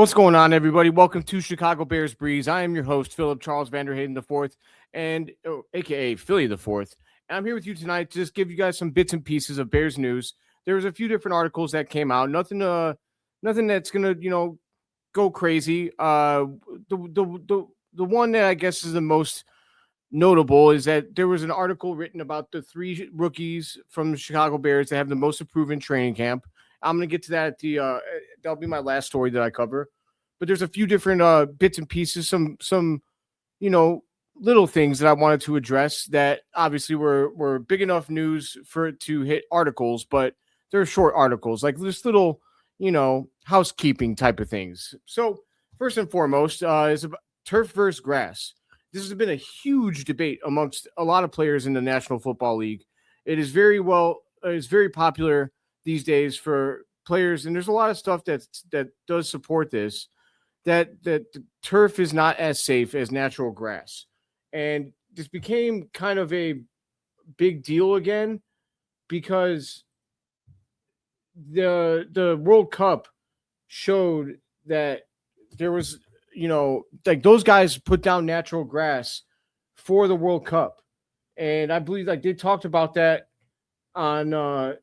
What's going on, everybody? Welcome to Chicago Bears Breeze. I am your host, Charles VanDerHeyden IV, and aka Philly the Fourth. And I'm here with you tonight to just give you guys some bits and pieces of Bears news. There was a few different articles that came out. Nothing that's gonna go crazy. The one that I guess is the most notable is that there was an article written about the three rookies from the Chicago Bears that have the most improved in training camp. I'm going to get to that at the that'll be my last story that I cover. But there's a few different bits and pieces, some little things that I wanted to address that obviously were big enough news for it to hit articles, but they're short articles, like this little, housekeeping type of things. So first and foremost is about turf versus grass. This has been a huge debate amongst a lot of players in the National Football League. It is very popular these days for players, and there's a lot of stuff that does support this, that the turf is not as safe as natural grass. And this became kind of a big deal again because the World Cup showed that there was, like those guys put down natural grass for the World Cup. And I believe like they talked about that on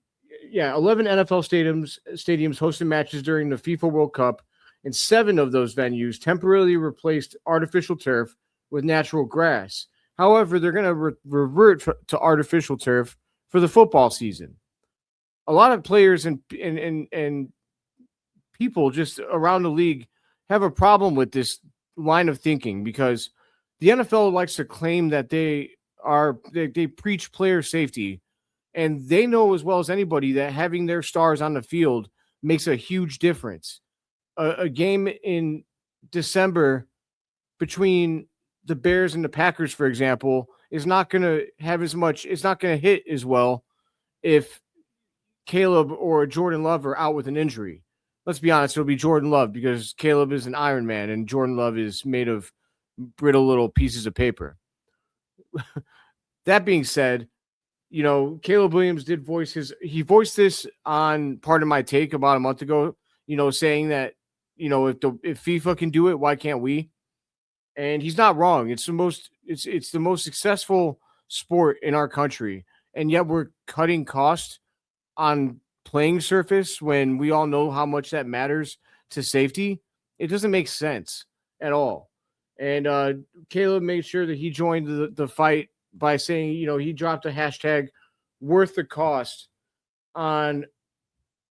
11 NFL stadiums hosted matches during the FIFA World Cup, and 7 of those venues temporarily replaced artificial turf with natural grass. However, they're going to revert to artificial turf for the football season. A lot of players and people just around the league have a problem with this line of thinking because the NFL likes to claim that they preach player safety. And they know as well as anybody that having their stars on the field makes a huge difference. A game in December between the Bears and the Packers, for example, is not going to have as much. It's not going to hit as well if Caleb or Jordan Love are out with an injury. Let's be honest, it'll be Jordan Love because Caleb is an Iron Man and Jordan Love is made of brittle little pieces of paper. That being said, Caleb Williams did voiced this on Part of My Take about a month ago, saying that, if FIFA can do it, why can't we? And he's not wrong. It's the most successful sport in our country. And yet we're cutting costs on playing surface when we all know how much that matters to safety. It doesn't make sense at all. And Caleb made sure that he joined the fight by saying, he dropped a hashtag worth the cost on,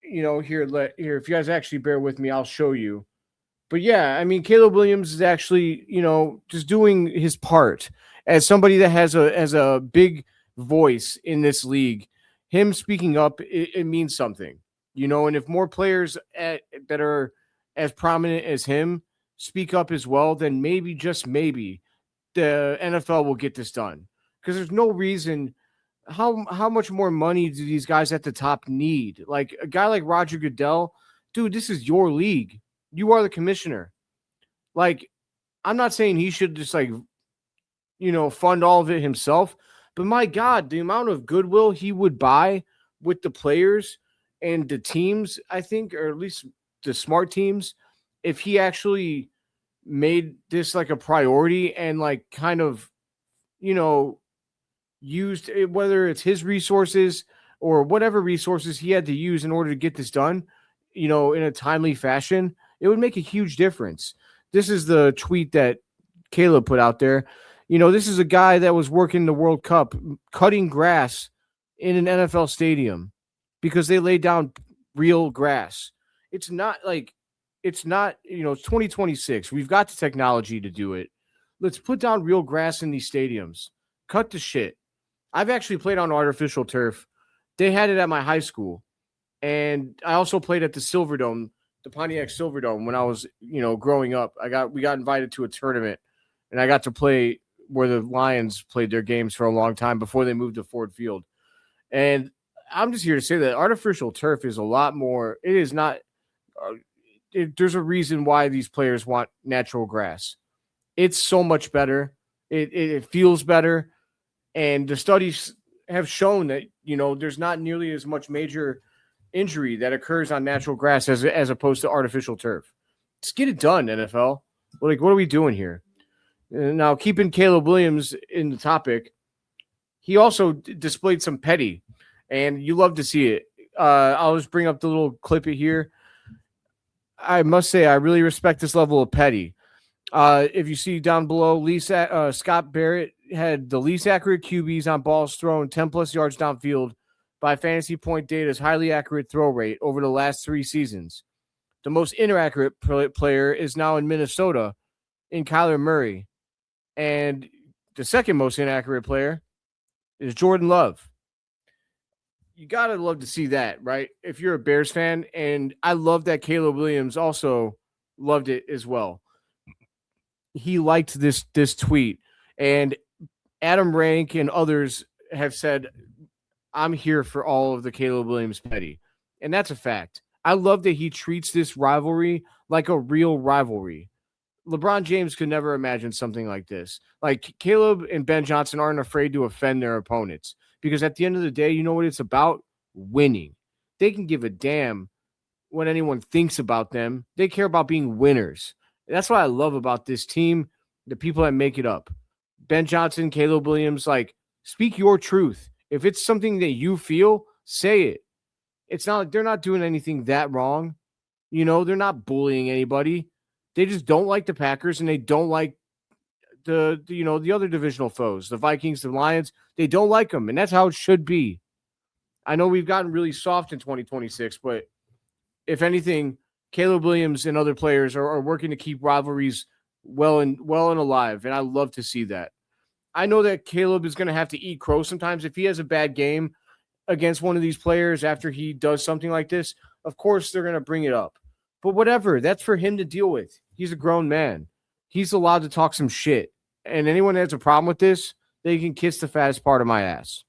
here, if you guys actually bear with me, I'll show you. But yeah, I mean, Caleb Williams is actually, just doing his part as somebody that has a big voice in this league. Him speaking up, it means something, and if more players that are as prominent as him speak up as well, then maybe, just maybe, the NFL will get this done. Because there's no reason. How much more money do these guys at the top need? Like a guy like Roger Goodell, dude, this is your league. You are the commissioner. Like, I'm not saying he should just fund all of it himself, but my God, the amount of goodwill he would buy with the players and the teams, I think, or at least the smart teams, if he actually made this like a priority and like kind of, used, whether it's his resources or whatever resources he had to use in order to get this done, in a timely fashion, it would make a huge difference. This is the tweet that Caleb put out there. This is a guy that was working the World Cup, cutting grass in an NFL stadium because they laid down real grass. It's 2026. We've got the technology to do it. Let's put down real grass in these stadiums. Cut the shit. I've actually played on artificial turf. They had it at my high school. And I also played at the Silverdome, the Pontiac Silverdome when I was, growing up. We got invited to a tournament and I got to play where the Lions played their games for a long time before they moved to Ford Field. And I'm just here to say that artificial turf is a lot more. It is not. There's a reason why these players want natural grass. It's so much better. It feels better. And the studies have shown that, there's not nearly as much major injury that occurs on natural grass as opposed to artificial turf. Just get it done, NFL. Like, what are we doing here? Now, keeping Caleb Williams in the topic, he also displayed some petty, and you love to see it. I'll just bring up the little clip here. I must say, I really respect this level of petty. If you see down below, Scott Barrett had the least accurate QBs on balls thrown 10 plus yards downfield by Fantasy Point Data's highly accurate throw rate over the last 3 seasons. The most inaccurate player is now in Minnesota in Kyler Murray. And the second most inaccurate player is Jordan Love. You got to love to see that, right? If you're a Bears fan, and I love that Caleb Williams also loved it as well. He liked this tweet, and Adam Rank and others have said, I'm here for all of the Caleb Williams petty. And that's a fact. I love that he treats this rivalry like a real rivalry. LeBron James could never imagine something like this. Like, Caleb and Ben Johnson aren't afraid to offend their opponents because at the end of the day, you know what it's about? Winning. They can give a damn what anyone thinks about them. They care about being winners. That's what I love about this team, the people that make it up. Ben Johnson, Caleb Williams, like, speak your truth. If it's something that you feel, say it. It's not like they're not doing anything that wrong. You know, they're not bullying anybody. They just don't like the Packers, and they don't like the other divisional foes, the Vikings, the Lions. They don't like them, and that's how it should be. I know we've gotten really soft in 2026, but if anything, Caleb Williams and other players are working to keep rivalries well and alive, and I love to see that. I know that Caleb is going to have to eat crow sometimes if he has a bad game against one of these players after he does something like this. Of course, they're going to bring it up. But whatever, that's for him to deal with. He's a grown man. He's allowed to talk some shit. And anyone that has a problem with this, they can kiss the fattest part of my ass.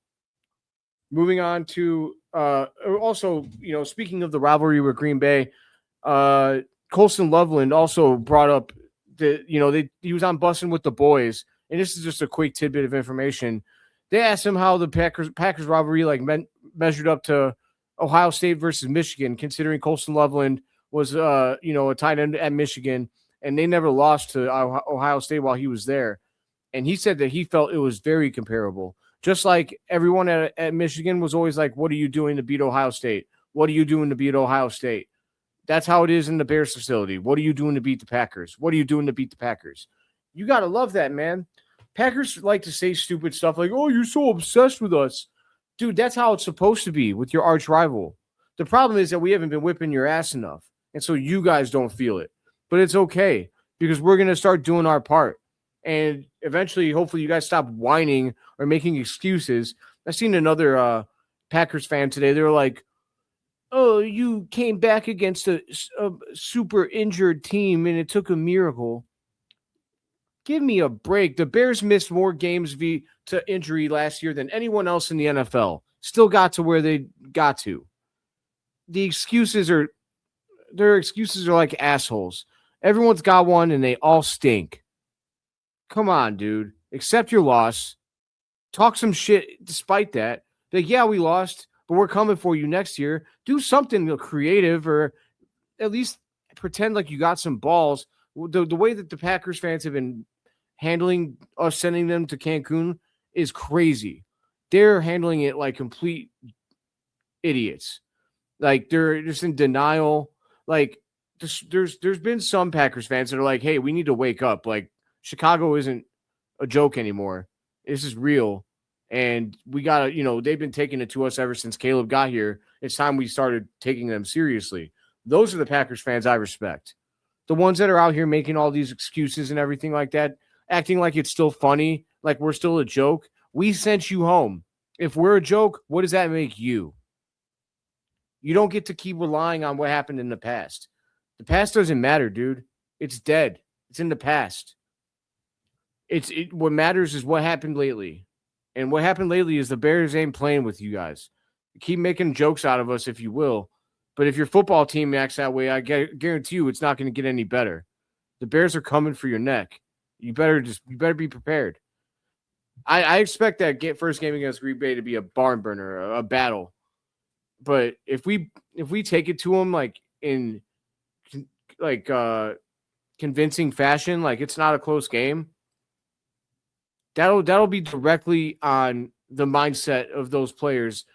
Moving on to also, speaking of the rivalry with Green Bay, Colston Loveland also brought up that, he was on Bussin With The Boys. And this is just a quick tidbit of information. They asked him how the Packers rivalry measured up to Ohio State versus Michigan, considering Colston Loveland was a tight end at Michigan, and they never lost to Ohio State while he was there. And he said that he felt it was very comparable. Just like everyone at Michigan was always like, what are you doing to beat Ohio State? What are you doing to beat Ohio State? That's how it is in the Bears facility. What are you doing to beat the Packers? What are you doing to beat the Packers? You got to love that, man. Packers like to say stupid stuff like, oh, you're so obsessed with us. Dude, that's how it's supposed to be with your arch rival. The problem is that we haven't been whipping your ass enough, and so you guys don't feel it. But it's okay because we're going to start doing our part. And eventually, hopefully, you guys stop whining or making excuses. I seen another Packers fan today. They were like, oh, you came back against a super injured team, and it took a miracle. Give me a break. The Bears missed more games to injury last year than anyone else in the NFL. Still got to where they got to. Their excuses are like assholes. Everyone's got one, and they all stink. Come on, dude. Accept your loss. Talk some shit despite that. Like, yeah, we lost, but we're coming for you next year. Do something creative, or at least pretend like you got some balls. The way that the Packers fans have been handling us sending them to Cancun is crazy. They're handling it like complete idiots. Like, they're just in denial. Like, there's been some Packers fans that are like, hey, we need to wake up. Like, Chicago isn't a joke anymore. This is real. And we got to, they've been taking it to us ever since Caleb got here. It's time we started taking them seriously. Those are the Packers fans I respect. The ones that are out here making all these excuses and everything like that, acting like it's still funny, like we're still a joke. We sent you home. If we're a joke, what does that make you? You don't get to keep relying on what happened in the past. The past doesn't matter, dude. It's dead. It's in the past. What matters is what happened lately. And what happened lately is the Bears ain't playing with you guys. Keep making jokes out of us if you will. But if your football team acts that way, I guarantee you it's not going to get any better. The Bears are coming for your neck. You better be prepared. I expect that first game against Green Bay to be a barn burner, a battle. But if we take it to them like convincing fashion, like it's not a close game, that'll be directly on the mindset of those players.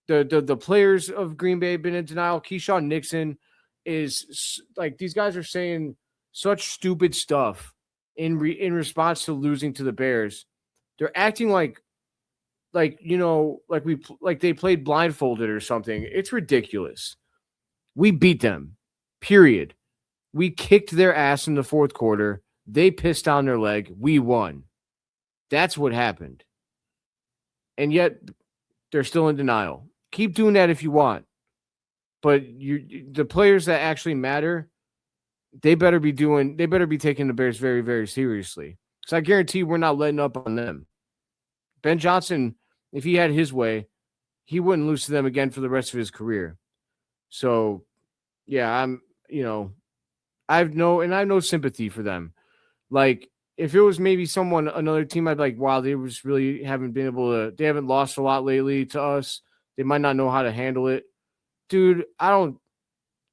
The players of Green Bay have been in denial. Keyshawn Nixon is like, these guys are saying such stupid stuff in response to losing to the Bears. They're acting like like they played blindfolded or something. It's ridiculous. We beat them. Period. We kicked their ass in the fourth quarter. They pissed on their leg. We won. That's what happened. And yet they're still in denial. Keep doing that if you want. But the players that actually matter, they better be taking the Bears very, very seriously. Because I guarantee we're not letting up on them. Ben Johnson, if he had his way, he wouldn't lose to them again for the rest of his career. So, yeah, I have no sympathy for them. Like, if it was maybe another team, I'd be like, wow, they just really haven't been able to, they haven't lost a lot lately to us. They might not know how to handle it. Dude,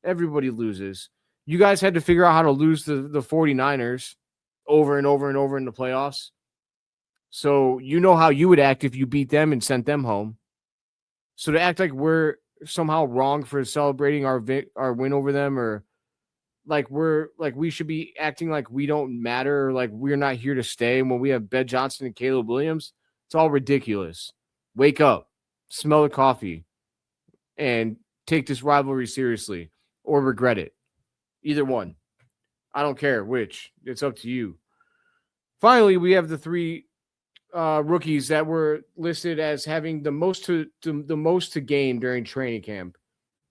everybody loses. You guys had to figure out how to lose the 49ers over and over and over in the playoffs. So you know how you would act if you beat them and sent them home. So to act like we're somehow wrong for celebrating our win over them, or like we should be acting like we don't matter, or like we're not here to stay when we have Ben Johnson and Caleb Williams, it's all ridiculous. Wake up, smell the coffee, and take this rivalry seriously, or regret it. Either one. I don't care which. It's up to you. Finally, we have the three rookies that were listed as having the most to gain during training camp.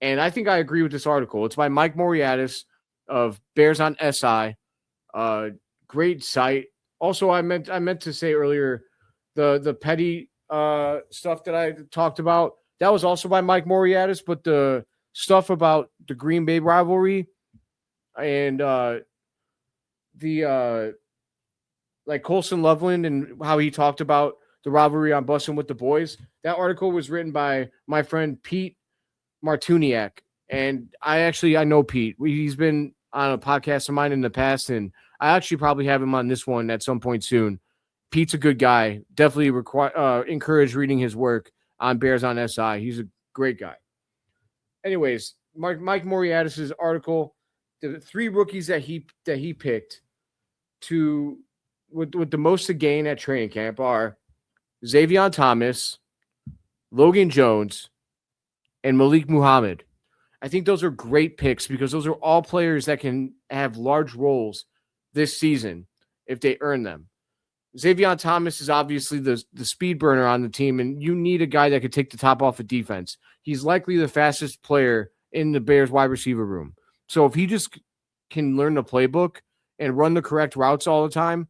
And I think I agree with this article. It's by Mike Moriatis of Bears on SI. Great site. Also, I meant to say earlier, the petty stuff that I talked about, that was also by Mike Moriatis, but the stuff about the Green Bay rivalry and like Colston Loveland and how he talked about the rivalry on Bussin With The Boys, that article was written by my friend Pete Martuniak. And I know Pete. He's been on a podcast of mine in the past, and I actually probably have him on this one at some point soon. Pete's a good guy. Definitely encourage reading his work on Bears on SI. He's a great guy. Anyways, Mike Moriatis' article, the three rookies that he picked with the most to gain at training camp are Xavier Thomas, Logan Jones, and Malik Muhammad. I think those are great picks because those are all players that can have large roles this season if they earn them. Xavier Thomas is obviously the speed burner on the team, and you need a guy that could take the top off of defense. He's likely the fastest player in the Bears wide receiver room. So if he just can learn the playbook and run the correct routes all the time,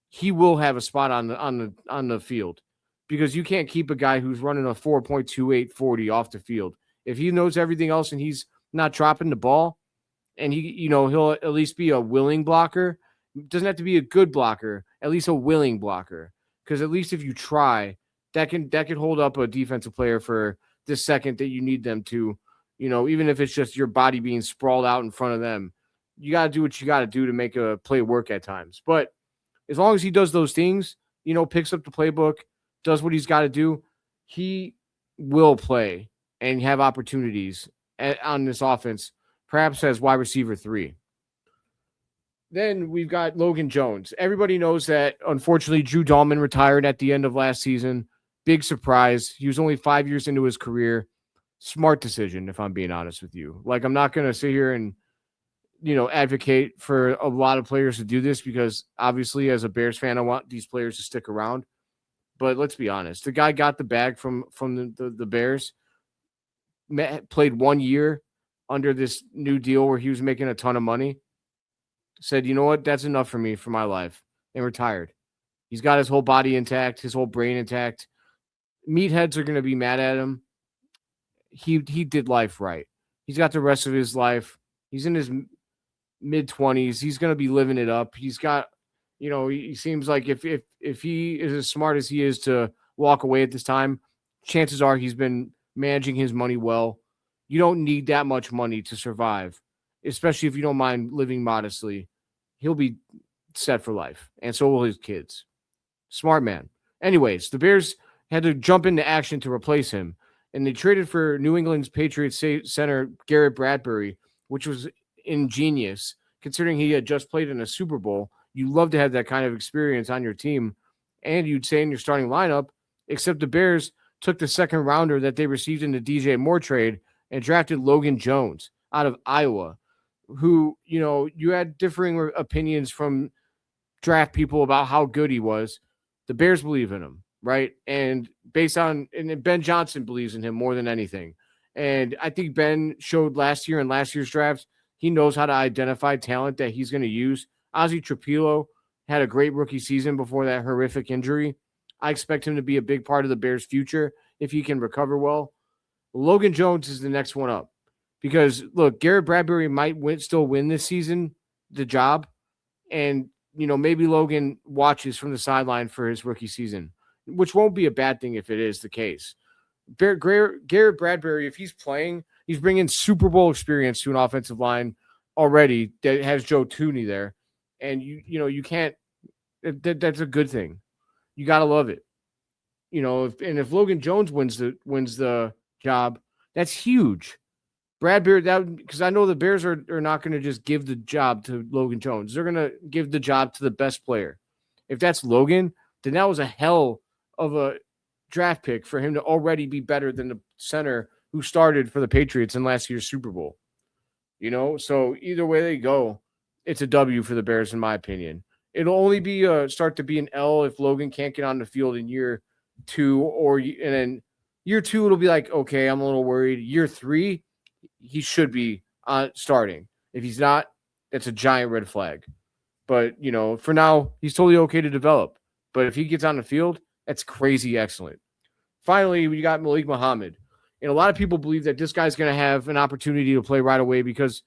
he will have a spot on the field, because you can't keep a guy who's running a 4.28 40 off the field. If he knows everything else and he's not dropping the ball, and he'll at least be a willing blocker. Doesn't have to be a good blocker, at least a willing blocker. Because at least if you try, that can hold up a defensive player for the second that you need them to, even if it's just your body being sprawled out in front of them. You got to do what you got to do to make a play work at times. But as long as he does those things, picks up the playbook, does what he's got to do, he will play and have opportunities on this offense, perhaps as wide receiver 3. Then we've got Logan Jones. Everybody knows that, unfortunately, Drew Dahlman retired at the end of last season. Big surprise. He was only 5 years into his career. Smart decision, if I'm being honest with you. Like, I'm not going to sit here and advocate for a lot of players to do this, because obviously as a Bears fan, I want these players to stick around. But let's be honest. The guy got the bag from the Bears, played 1 year under this new deal where he was making a ton of money, said, you know what, that's enough for me for my life, and retired. He's got his whole body intact, his whole brain intact. Meatheads are going to be mad at him. He did life right. He's got the rest of his life. He's in his mid-20s. He's going to be living it up. He's got, he seems like if he is as smart as he is to walk away at this time, chances are he's been managing his money well. You don't need that much money to survive, especially if you don't mind living modestly. he'll be set for life, and so will his kids. Smart man. Anyways, the Bears had to jump into action to replace him, and they traded for New England's Patriots center Garrett Bradbury, which was ingenious considering he had just played in a Super Bowl. You love to have that kind of experience on your team, and you'd say in your starting lineup, except the Bears took the second rounder that they received in the DJ Moore trade and drafted Logan Jones out of Iowa, who, you had differing opinions from draft people about how good he was. The Bears believe in him, right? And Ben Johnson believes in him more than anything. And I think Ben showed last year in last year's drafts, he knows how to identify talent that he's going to use. Ozzie Trapilo had a great rookie season before that horrific injury. I expect him to be a big part of the Bears' future if he can recover well. Logan Jones is the next one up because, look, Garrett Bradbury might still win this season, the job, and, maybe Logan watches from the sideline for his rookie season, which won't be a bad thing if it is the case. Garrett Bradbury, if he's playing, he's bringing Super Bowl experience to an offensive line already that has Joe Thuney there. And, you can't – that's a good thing. You got to love it. If Logan Jones wins the job, that's huge. Bradbury, because I know the Bears are not going to just give the job to Logan Jones. They're going to give the job to the best player. If that's Logan, then that was a hell of a draft pick for him to already be better than the center who started for the Patriots in last year's Super Bowl. So either way they go, it's a W for the Bears, in my opinion. It'll only be start to be an L if Logan can't get on the field in year 2, and then year 2 it'll be like, okay, I'm a little worried. Year 3, he should be starting. If he's not, that's a giant red flag. But for now, he's totally okay to develop. But if he gets on the field, that's crazy excellent. Finally, we got Malik Muhammad, and a lot of people believe that this guy's going to have an opportunity to play right away because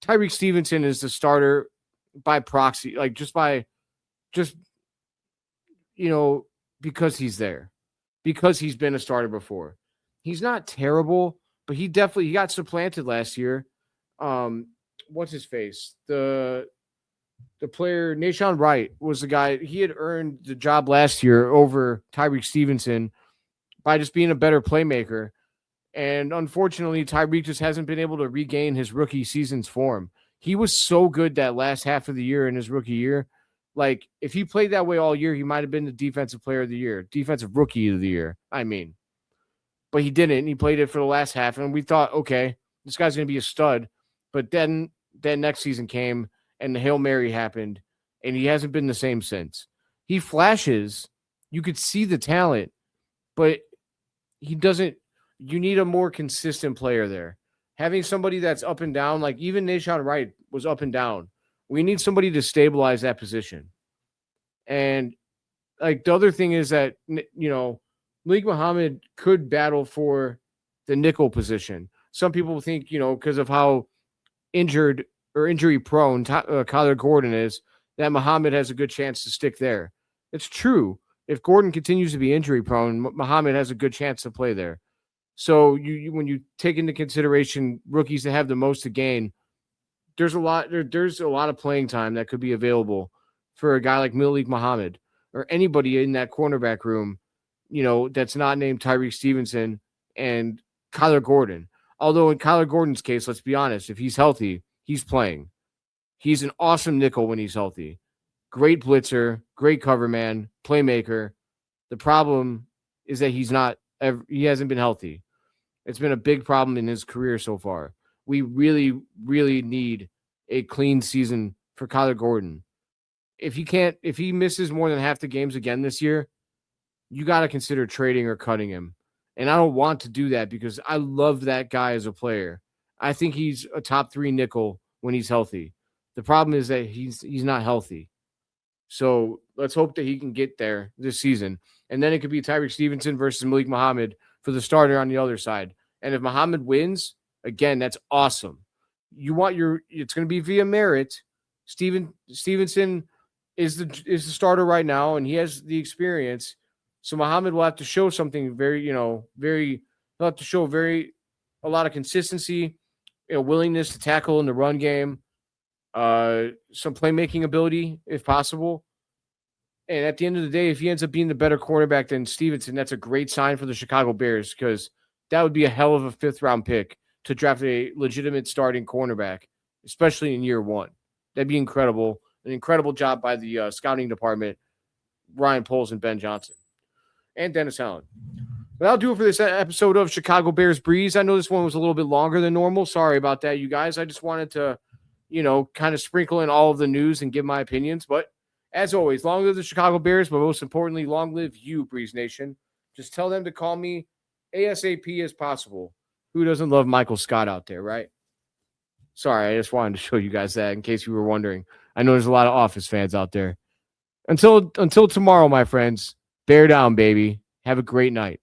Tyreek Stevenson is the starter by proxy, like because he's there, because he's been a starter before. He's not terrible, but he got supplanted last year. What's his face? The player Nashawn Wright was the guy. He had earned the job last year over Tyreek Stevenson by just being a better playmaker. And unfortunately, Tyreek just hasn't been able to regain his rookie season's form. He was so good that last half of the year in his rookie year. Like, if he played that way all year, he might have been the defensive player of the year, defensive rookie of the year, But he didn't. He played it for the last half, and we thought, okay, this guy's going to be a stud. But then next season came, and the Hail Mary happened, and he hasn't been the same since. He flashes. You could see the talent, but he doesn't. You need a more consistent player there. Having somebody that's up and down, like even Nashawn Wright was up and down. We need somebody to stabilize that position. And like the other thing is that, Malik Muhammad could battle for the nickel position. Some people think, because of how injured or injury prone Kyler Gordon is, that Muhammad has a good chance to stick there. It's true. If Gordon continues to be injury prone, Muhammad has a good chance to play there. So when you take into consideration rookies that have the most to gain, there's a lot of playing time that could be available for a guy like Malik Muhammad or anybody in that cornerback room, that's not named Tyreek Stevenson and Kyler Gordon. Although in Kyler Gordon's case, let's be honest, if he's healthy, he's playing. He's an awesome nickel when he's healthy. Great blitzer, great cover man, playmaker. The problem is that he hasn't been healthy. It's been a big problem in his career so far. We really, really need a clean season for Kyler Gordon. If he misses more than half the games again this year, you got to consider trading or cutting him. And I don't want to do that because I love that guy as a player. I think he's a top 3 nickel when he's healthy. The problem is that he's not healthy. So let's hope that he can get there this season. And then it could be Tyreek Stevenson versus Malik Muhammad for the starter on the other side. And if Muhammad wins, again, that's awesome. It's going to be via merit. Stevenson is the starter right now, and he has the experience. So Muhammad will have to show something he'll have to show a lot of consistency, willingness to tackle in the run game. some playmaking ability if possible. And at the end of the day, if he ends up being the better quarterback than Stevenson, that's a great sign for the Chicago Bears because that would be a hell of a 5th-round pick to draft a legitimate starting cornerback, especially in year 1. That'd be incredible. An incredible job by the scouting department, Ryan Poles and Ben Johnson, and Dennis Allen. But that'll do it for this episode of Chicago Bears Breeze. I know this one was a little bit longer than normal. Sorry about that, you guys. I just wanted to, kind of sprinkle in all of the news and give my opinions. But as always, long live the Chicago Bears, but most importantly, long live you, Breeze Nation. Just tell them to call me ASAP as possible. Who doesn't love Michael Scott out there, right? Sorry, I just wanted to show you guys that in case you were wondering. I know there's a lot of Office fans out there. Until tomorrow, my friends, bear down, baby. Have a great night.